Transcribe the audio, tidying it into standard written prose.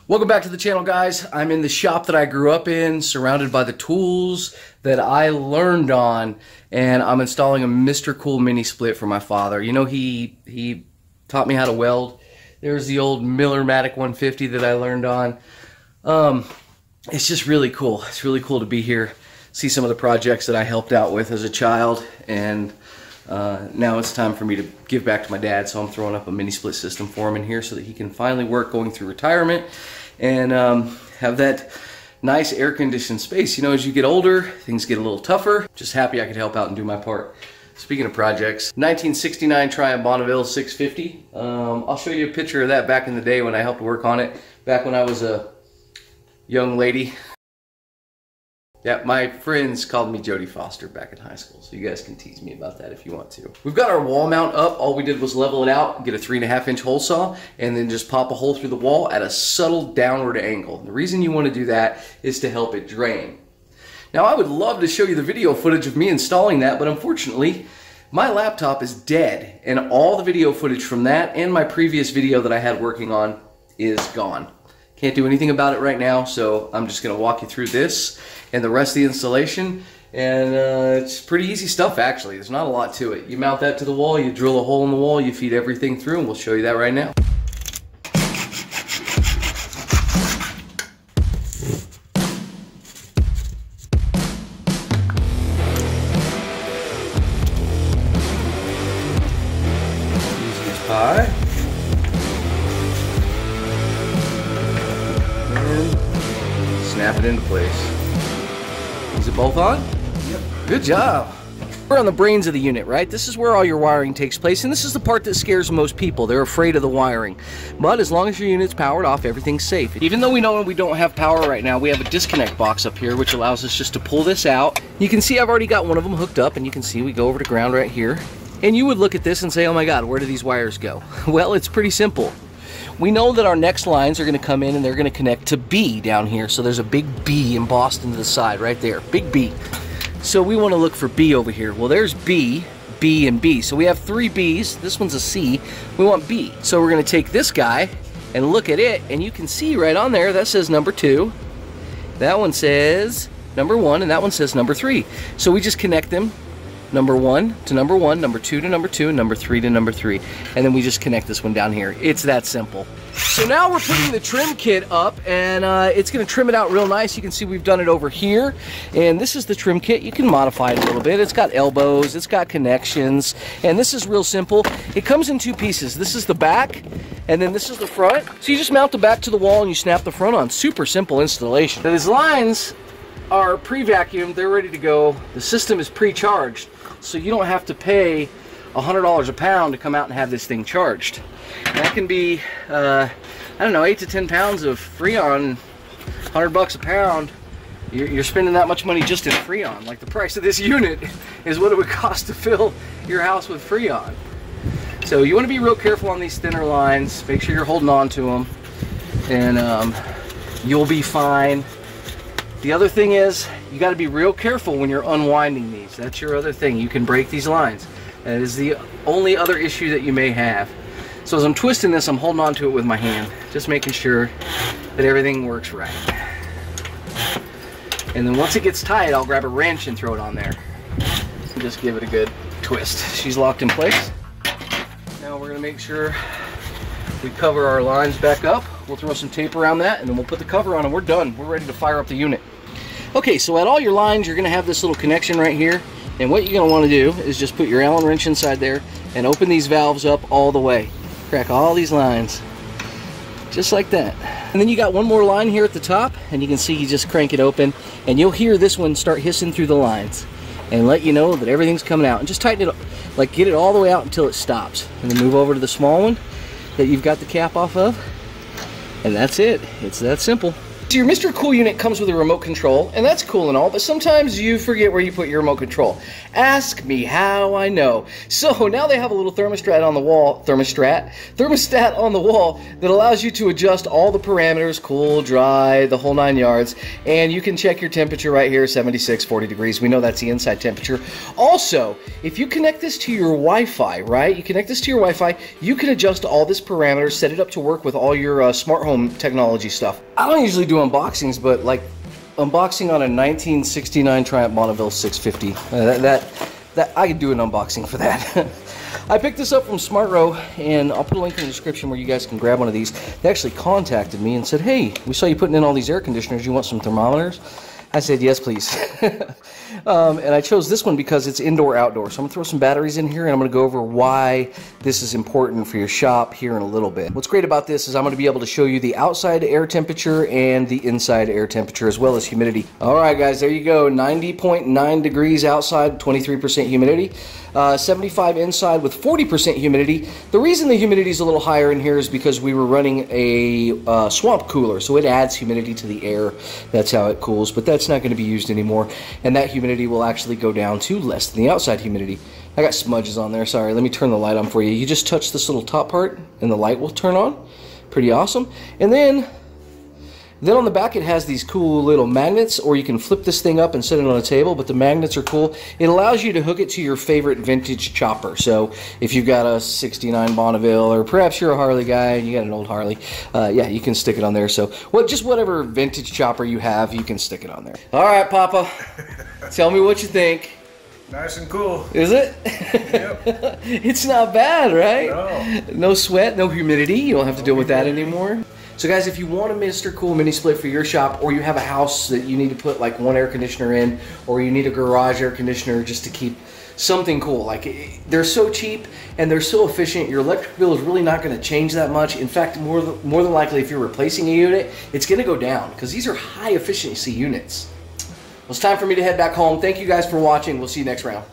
Welcome back to the channel, guys. I'm in the shop that I grew up in, surrounded by the tools that I learned on, and I'm installing a MRCOOL mini split for my father. You know, he taught me how to weld. There's the old Millermatic 150 that I learned on. It's just really cool. It's really cool to be here, see some of the projects that I helped out with as a child, and now it's time for me to give back to my dad, so I'm throwing up a mini split system for him in here so that he can finally work going through retirement and have that nice air-conditioned space. You know, as you get older, things get a little tougher. Just happy I could help out and do my part. Speaking of projects, 1969 Triumph Bonneville 650. I'll show you a picture of that back in the day when I helped work on it, back when I was a young lady. Yeah, my friends called me Jodie Foster back in high school, so you guys can tease me about that if you want to. We've got our wall mount up. All we did was level it out, get a 3.5-inch hole saw, and then just pop a hole through the wall at a subtle downward angle. The reason you want to do that is to help it drain. Now, I would love to show you the video footage of me installing that, but unfortunately, my laptop is dead, and all the video footage from that and my previous video that I had working on is gone. Can't do anything about it right now, so I'm just going to walk you through this and the rest of the installation, and it's pretty easy stuff actually. There's not a lot to it. You mount that to the wall, you drill a hole in the wall, you feed everything through, and we'll show you that right now. Easy as pie. Snap it into place. Is it both on? Yep. Good job. We're on the brains of the unit, right? This is where all your wiring takes place, and this is the part that scares most people. They're afraid of the wiring. But as long as your unit's powered off, everything's safe. Even though we know we don't have power right now, we have a disconnect box up here, which allows us just to pull this out. You can see I've already got one of them hooked up, and you can see we go over to ground right here. And you would look at this and say, oh my God, where do these wires go? Well, it's pretty simple. We know that our next lines are going to come in and they're going to connect to B down here. So there's a big B embossed into the side right there. Big B. So we want to look for B over here. Well, there's B, B, and B. So we have 3 B's. This one's a C. We want B. So we're going to take this guy and look at it. And you can see right on there, that says number 2. That one says number 1. And that one says number 3. So we just connect them. Number 1 to number 1, number 2 to number 2, and number 3 to number 3. And then we just connect this one down here. It's that simple. So now we're putting the trim kit up, and it's going to trim it out real nice. You can see we've done it over here. And this is the trim kit. You can modify it a little bit. It's got elbows, it's got connections, and this is real simple. It comes in 2 pieces. This is the back, and then this is the front. So you just mount the back to the wall and you snap the front on. Super simple installation. Now, these lines are pre-vacuumed. They're ready to go. The system is pre-charged, so you don't have to pay $100 a pound to come out and have this thing charged. And that can be, I don't know, 8 to 10 pounds of Freon, $100 a pound. You're spending that much money just in Freon. Like, the price of this unit is what it would cost to fill your house with Freon. So you want to be real careful on these thinner lines. Make sure you're holding on to them, and you'll be fine. The other thing is, you got to be real careful when you're unwinding these. That's your other thing. You can break these lines. That is the only other issue that you may have. So as I'm twisting this, I'm holding on to it with my hand, just making sure that everything works right. And then once it gets tight, I'll grab a wrench and throw it on there. And just give it a good twist. She's locked in place. Now we're going to make sure we cover our lines back up. We'll throw some tape around that, and then we'll put the cover on, and we're done. We're ready to fire up the unit. Okay, so at all your lines, you're going to have this little connection right here, and what you're going to want to do is just put your Allen wrench inside there and open these valves up all the way. Crack all these lines, just like that. And then you got one more line here at the top, and you can see you just crank it open, and you'll hear this one start hissing through the lines and let you know that everything's coming out. And just tighten it up, like get it all the way out until it stops. And then move over to the small one that you've got the cap off of. And that's it. It's that simple. So your MRCOOL unit comes with a remote control, and that's cool and all, but sometimes you forget where you put your remote control. Ask me how I know. So now they have a little thermostat on the wall, thermostat on the wall that allows you to adjust all the parameters, cool, dry, the whole 9 yards, and you can check your temperature right here, 76, 40 degrees. We know that's the inside temperature. Also, if you connect this to your Wi-Fi, right, you connect this to your Wi-Fi, you can adjust all this parameters, set it up to work with all your smart home technology stuff. I don't usually do unboxings, but like unboxing on a 1969 Triumph Bonneville 650, that I could do an unboxing for that. I picked this up from SmartRow, and I'll put a link in the description where you guys can grab one of these. They actually contacted me and said, hey, we saw you putting in all these air conditioners, you want some thermometers? I said, yes, please. And I chose this one because it's indoor-outdoor. So I'm going to throw some batteries in here, and I'm going to go over why this is important for your shop here in a little bit. What's great about this is I'm going to be able to show you the outside air temperature and the inside air temperature, as well as humidity. All right, guys, there you go. 90.9 degrees outside, 23% humidity. 75 inside with 40% humidity. The reason the humidity is a little higher in here is because we were running a swamp cooler, so it adds humidity to the air. That's how it cools, but that's not going to be used anymore, and that humidity will actually go down to less than the outside humidity. I got smudges on there, sorry. Let me turn the light on for you. You just touch this little top part and the light will turn on. Pretty awesome. And then on the back it has these cool little magnets, or you can flip this thing up and set it on a table, but the magnets are cool. It allows you to hook it to your favorite vintage chopper. So if you've got a 69 Bonneville, or perhaps you're a Harley guy and you got an old Harley, yeah, you can stick it on there. So just whatever vintage chopper you have, you can stick it on there. All right, Papa, tell me what you think. Nice and cool. Is it? Yep. It's not bad, right? No sweat, no humidity. You don't have to deal with that anymore. So guys, if you want a MRCOOL mini split for your shop, or you have a house that you need to put like one air conditioner in, or you need a garage air conditioner just to keep something cool, like they're so cheap and they're so efficient, your electric bill is really not going to change that much. In fact, more than likely, if you're replacing a unit, it's going to go down because these are high efficiency units. Well, it's time for me to head back home. Thank you guys for watching. We'll see you next round.